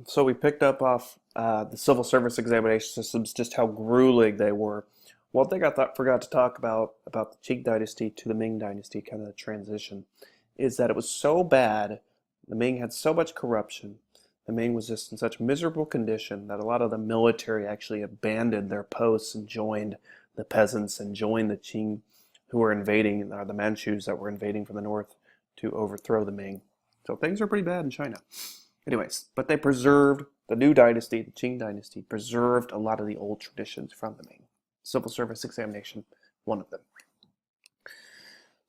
So we picked up off the civil service examination systems, just how grueling they were. One thing I thought forgot to talk about the Qing dynasty to the Ming dynasty, kind of the transition, is that it was so bad. The Ming had so much corruption. The Ming was just in such miserable condition that a lot of the military actually abandoned their posts and joined the peasants and joined the Qing who were invading, or the Manchus that were invading from the north to overthrow the Ming. So things are pretty bad in China. Anyways, but they preserved the new dynasty, the Qing dynasty, preserved a lot of the old traditions from the Ming. Civil service examination, one of them.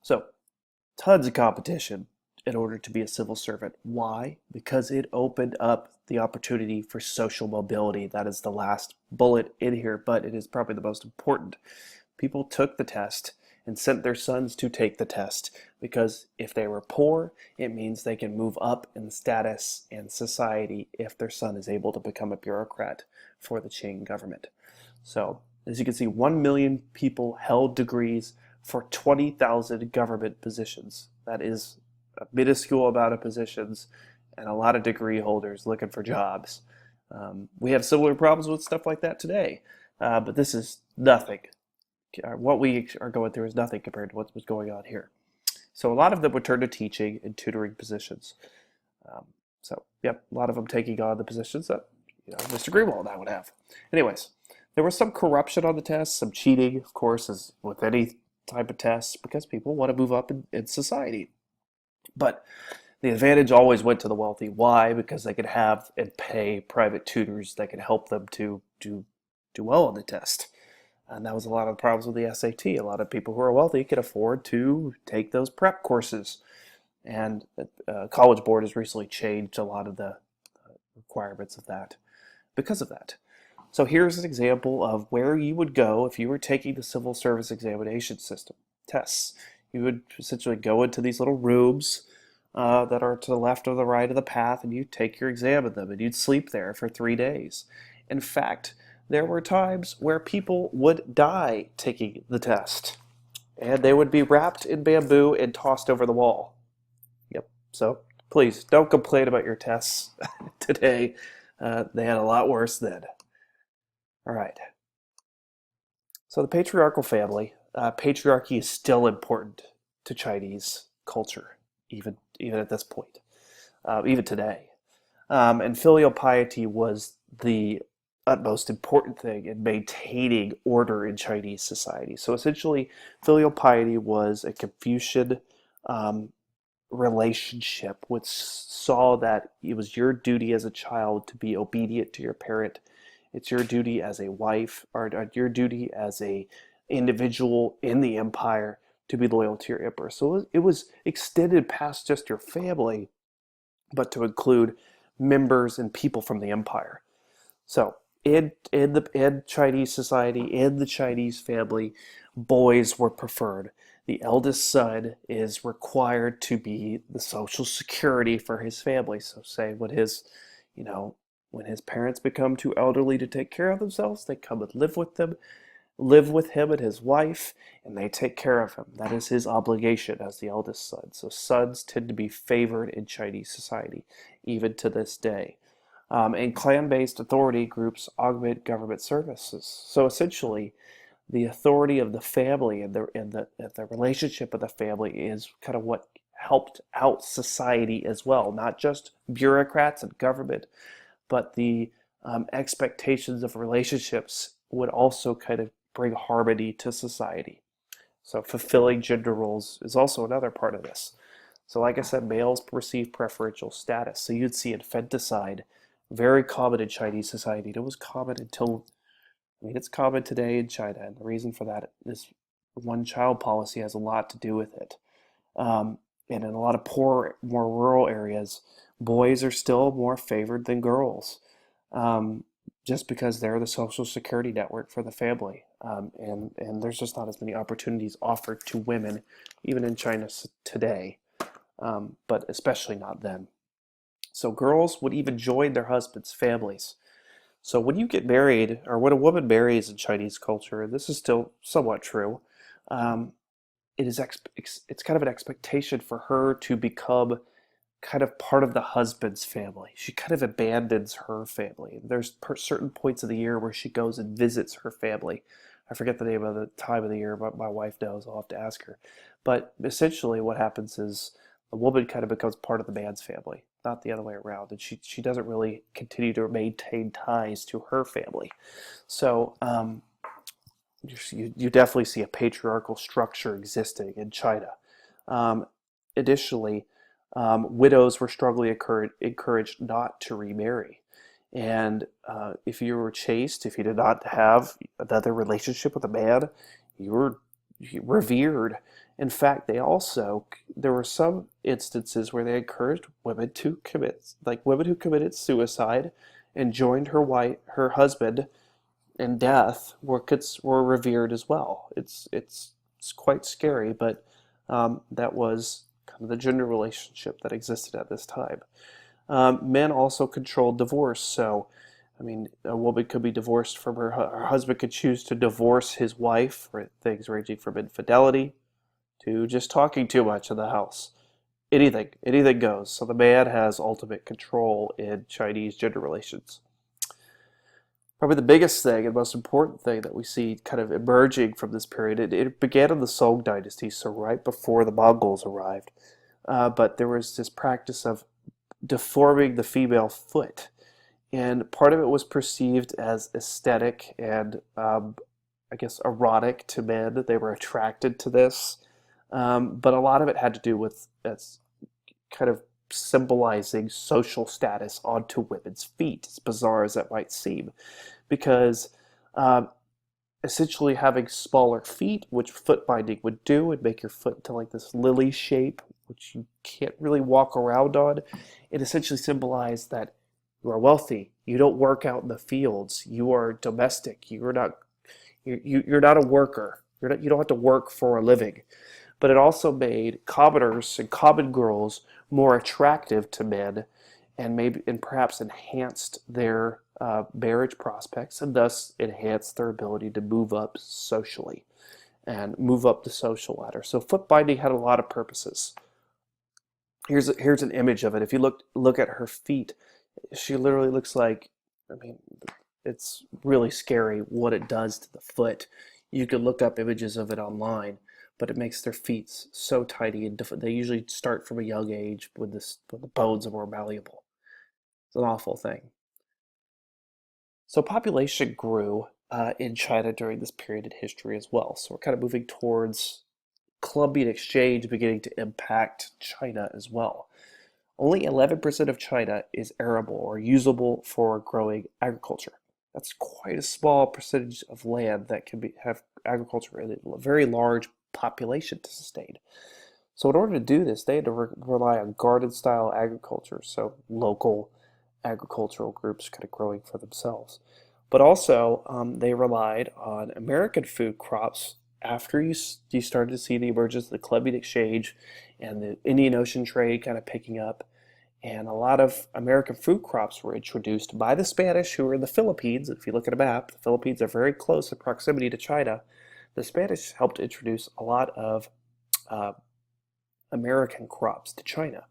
So, tons of competition in order to be a civil servant. Why? Because it opened up the opportunity for social mobility. That is the last bullet in here, but it is probably the most important. People took the test and sent their sons to take the test because if they were poor, it means they can move up in status and society if their son is able to become a bureaucrat for the Qing government. So, as you can see, 1 million people held degrees for 20,000 government positions. That is a minuscule amount of positions and a lot of degree holders looking for jobs. We have similar problems with stuff like that today, but this is nothing. What we are going through is nothing compared to what was going on here. So a lot of them would turn to teaching and tutoring positions. Yep, a lot of them taking on the positions that Mr. Greenwald and I would have. Anyways, there was some corruption on the tests, some cheating, of course, as with any type of test, because people want to move up in society. But the advantage always went to the wealthy. Why? Because they could have and pay private tutors that could help them to do well on the test. And that was a lot of the problems with the SAT. A lot of people who are wealthy could afford to take those prep courses. And the College Board has recently changed a lot of the requirements of that because of that. So here's an example of where you would go if you were taking the civil service examination system tests. You would essentially go into these little rooms that are to the left or the right of the path, and you'd take your exam in them, and you'd sleep there for 3 days. In fact, there were times where people would die taking the test, and they would be wrapped in bamboo and tossed over the wall. Yep, so please don't complain about your tests today. They had a lot worse then. All right. So the patriarchal family, patriarchy is still important to Chinese culture, even at this point, even today. And filial piety was the utmost important thing in maintaining order in Chinese society. So essentially, filial piety was a Confucian relationship which saw that it was your duty as a child to be obedient to your parent. It's your duty as a wife, or your duty as a individual in the empire to be loyal to your emperor. So it was extended past just your family, but to include members and people from the empire. So in Chinese society, in the Chinese family, boys were preferred. The eldest son is required to be the social security for his family. So say you know, when his parents become too elderly to take care of themselves, they come and live with him and his wife, and they take care of him. That is his obligation as the eldest son. So sons tend to be favored in Chinese society, even to this day. And clan-based authority groups augment government services. So essentially, the authority of the family and the relationship of the family is kind of what helped out society as well, not just bureaucrats and government, but the expectations of relationships would also kind of bring harmony to society. So fulfilling gender roles is also another part of this. So like I said, males receive preferential status. So you'd see infanticide, very common in Chinese society. It was common until, it's common today in China. And the reason for that is one-child policy has a lot to do with it. And in a lot of poor, more rural areas, boys are still more favored than girls, just because they're the social security network for the family. And there's just not as many opportunities offered to women, even in China today, but especially not then. So girls would even join their husbands' families. So when you get married, or when a woman marries in Chinese culture, and this is still somewhat true, um, it's kind of an expectation for her to become kind of part of the husband's family. She kind of abandons her family. There's certain points of the year where she goes and visits her family. I forget the name of the time of the year, but my wife knows. I'll have to ask her. But essentially what happens is the woman kind of becomes part of the man's family, not the other way around. And she doesn't really continue to maintain ties to her family. So you definitely see a patriarchal structure existing in China. Um, Additionally, widows were strongly encouraged not to remarry. And if you were chaste, if you did not have another relationship with a man, you were revered. In fact, there were some instances where they encouraged women to commit, like women who committed suicide and joined her husband in death were revered as well. It's quite scary, but that was kind of the gender relationship that existed at this time. Men also controlled divorce. So, I mean, a woman could be divorced from her husband could choose to divorce his wife for things ranging from infidelity to just talking too much in the house. Anything goes. So the man has ultimate control in Chinese gender relations. Probably the biggest thing and most important thing that we see kind of emerging from this period, it began in the Song dynasty, so right before the Mongols arrived. But there was this practice of deforming the female foot. And part of it was perceived as aesthetic and, I guess, erotic to men. They were attracted to this. But a lot of it had to do with kind of symbolizing social status onto women's feet, as bizarre as that might seem. Because essentially having smaller feet, which foot binding would do, would make your foot into like this lily shape, which you can't really walk around on. It essentially symbolized that you are wealthy. You don't work out in the fields. You are domestic. You're not a worker. You don't have to work for a living. But it also made commoners and common girls more attractive to men, and perhaps enhanced their marriage prospects, and thus enhanced their ability to move up socially and move up the social ladder. So foot binding had a lot of purposes. Here's an image of it. If you look at her feet, she literally looks like, I mean, it's really scary what it does to the foot. You could look up images of it online, but it makes their feet so tiny and different. They usually start from a young age when the bones are more malleable. It's an awful thing. So population grew in China during this period in history as well. So we're kind of moving towards Columbian exchange beginning to impact China as well. Only 11% of China is arable or usable for growing agriculture. That's quite a small percentage of land that can have agriculture in a very large population to sustain. So in order to do this, they had to rely on garden-style agriculture, so local agricultural groups kind of growing for themselves. But also, they relied on American food crops after you started to see the emergence of the Columbian exchange and the Indian Ocean trade kind of picking up. And a lot of American food crops were introduced by the Spanish who were in the Philippines. If you look at a map, the Philippines are very close in proximity to China. The Spanish helped introduce a lot of American crops to China.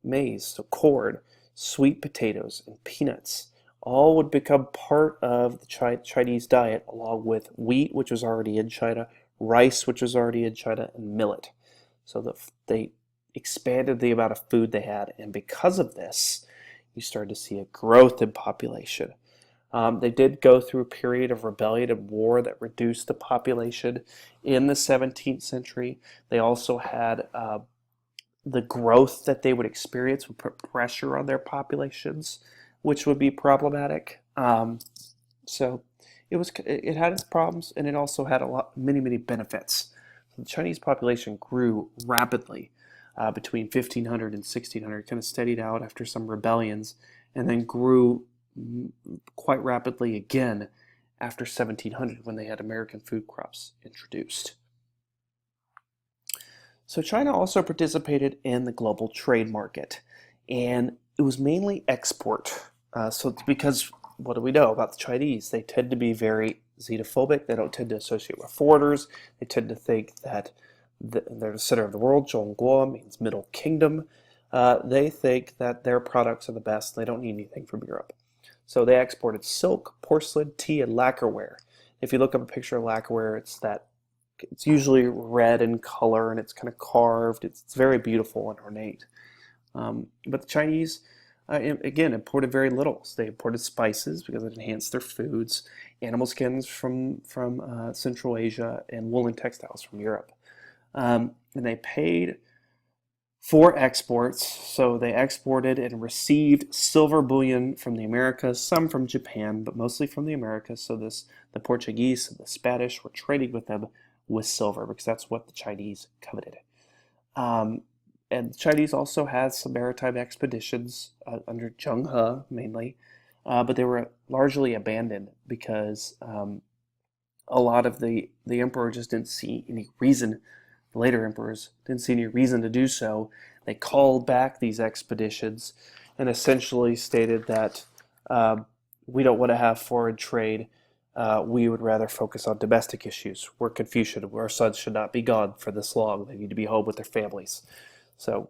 Maize, so corn, sweet potatoes, and peanuts all would become part of the Chinese diet, along with wheat, which was already in China, rice, which was already in China, and millet. So they expanded the amount of food they had, and because of this, you started to see a growth in population. They did go through a period of rebellion and war that reduced the population in the 17th century. They also had the growth that they would experience would put pressure on their populations, which would be problematic. So it had its problems, and it also had many benefits. So the Chinese population grew rapidly between 1500 and 1600, kind of steadied out after some rebellions, and then grew quite rapidly again after 1700 when they had American food crops introduced. So China also participated in the global trade market, and it was mainly export. So it's because what do we know about the Chinese? They tend to be very xenophobic. They don't tend to associate with foreigners. They tend to think that they're the center of the world. 中国 means Middle Kingdom. They think that their products are the best. They don't need anything from Europe. So they exported silk, porcelain, tea, and lacquerware. If you look up a picture of lacquerware, it's usually red in color and it's kind of carved. It's very beautiful and ornate. But the Chinese, again, imported very little. So they imported spices because it enhanced their foods, animal skins from Central Asia, and woolen textiles from Europe. And they paid for exports. So they exported and received silver bullion from the Americas, some from Japan, but mostly from the Americas. So the Portuguese and the Spanish were trading with them with silver because that's what the Chinese coveted. Um, and the Chinese also had some maritime expeditions under Zheng He mainly, but they were largely abandoned because a lot of the emperor just didn't see any reason. The later emperors didn't see any reason to do so. They called back these expeditions and essentially stated that we don't want to have foreign trade. We would rather focus on domestic issues. We're Confucian. Our sons should not be gone for this long. They need to be home with their families. So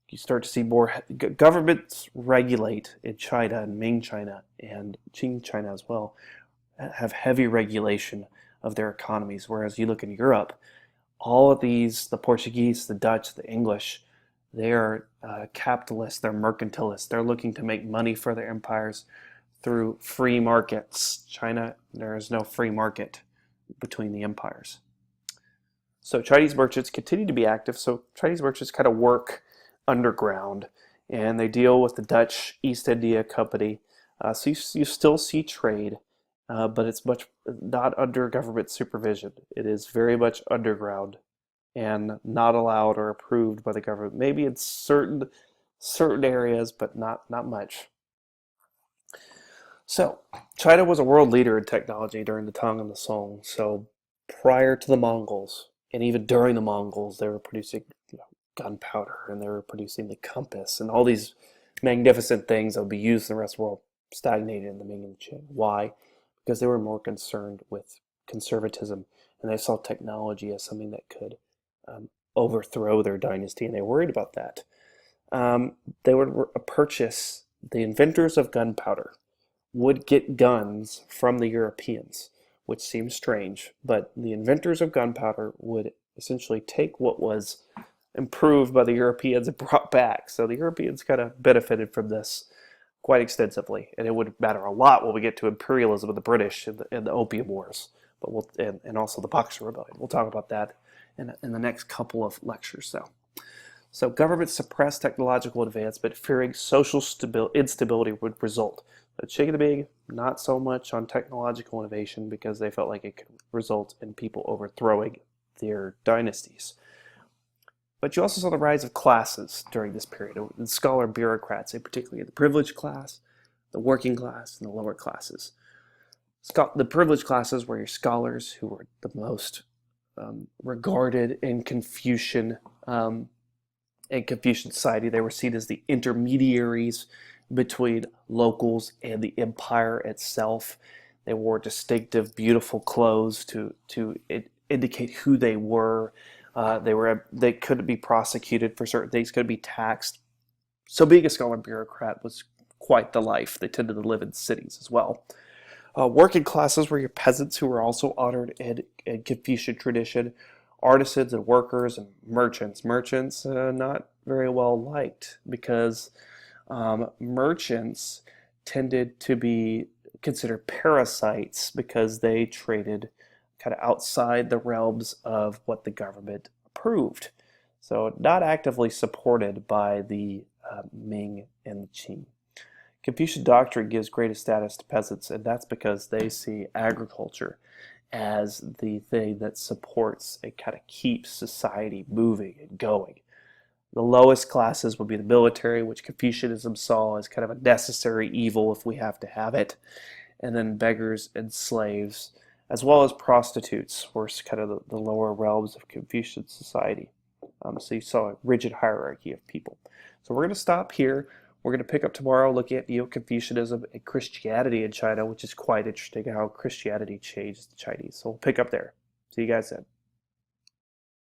you start to see more governments regulate in China and Ming China and Qing China as well, have heavy regulation of their economies. Whereas you look in Europe, all of these, the Portuguese, the Dutch, the English, they are capitalists, they're mercantilists. They're looking to make money for their empires through free markets. China, there is no free market between the empires. So Chinese merchants continue to be active. So Chinese merchants kind of work underground and they deal with the Dutch East India Company. So you still see trade, but it's much not under government supervision. It is very much underground and not allowed or approved by the government. Maybe in certain areas, but not much. So China was a world leader in technology during the Tang and the Song. So prior to the Mongols, and even during the Mongols, they were producing gunpowder and they were producing the compass and all these magnificent things that would be used in the rest of the world stagnated in the Ming and the Qing. Why? Because they were more concerned with conservatism and they saw technology as something that could overthrow their dynasty, and they worried about that. They would purchase, the inventors of gunpowder would get guns from the Europeans, which seems strange, but the inventors of gunpowder would essentially take what was improved by the Europeans and brought back. So the Europeans kind of benefited from this quite extensively, and it would matter a lot when we get to imperialism of the British and the Opium Wars, but and also the Boxer Rebellion. We'll talk about that in the next couple of lectures. So governments suppressed technological advancement, fearing social instability would result. But Qing and Ming, not so much on technological innovation because they felt like it could result in people overthrowing their dynasties. But you also saw the rise of classes during this period, and scholar bureaucrats, particularly the privileged class, the working class, and the lower classes. The privileged classes were your scholars who were the most regarded in Confucian society. They were seen as the intermediaries between locals and the empire itself. They wore distinctive, beautiful clothes to indicate who they were. They couldn't be prosecuted for certain things, couldn't be taxed. So being a scholar bureaucrat was quite the life. They tended to live in cities as well. Working classes were your peasants who were also honored in Confucian tradition. Artisans and workers and merchants. Merchants not very well liked because merchants tended to be considered parasites because they traded kind of outside the realms of what the government approved. So not actively supported by the Ming and the Qing. Confucian doctrine gives greatest status to peasants, and that's because they see agriculture as the thing that supports and kind of keeps society moving and going. The lowest classes would be the military, which Confucianism saw as kind of a necessary evil if we have to have it. And then beggars and slaves, as well as prostitutes, were kind of the lower realms of Confucian society. So you saw a rigid hierarchy of people. So we're going to stop here. We're going to pick up tomorrow looking at Neo-Confucianism and Christianity in China, which is quite interesting how Christianity changed the Chinese. So we'll pick up there. See you guys then.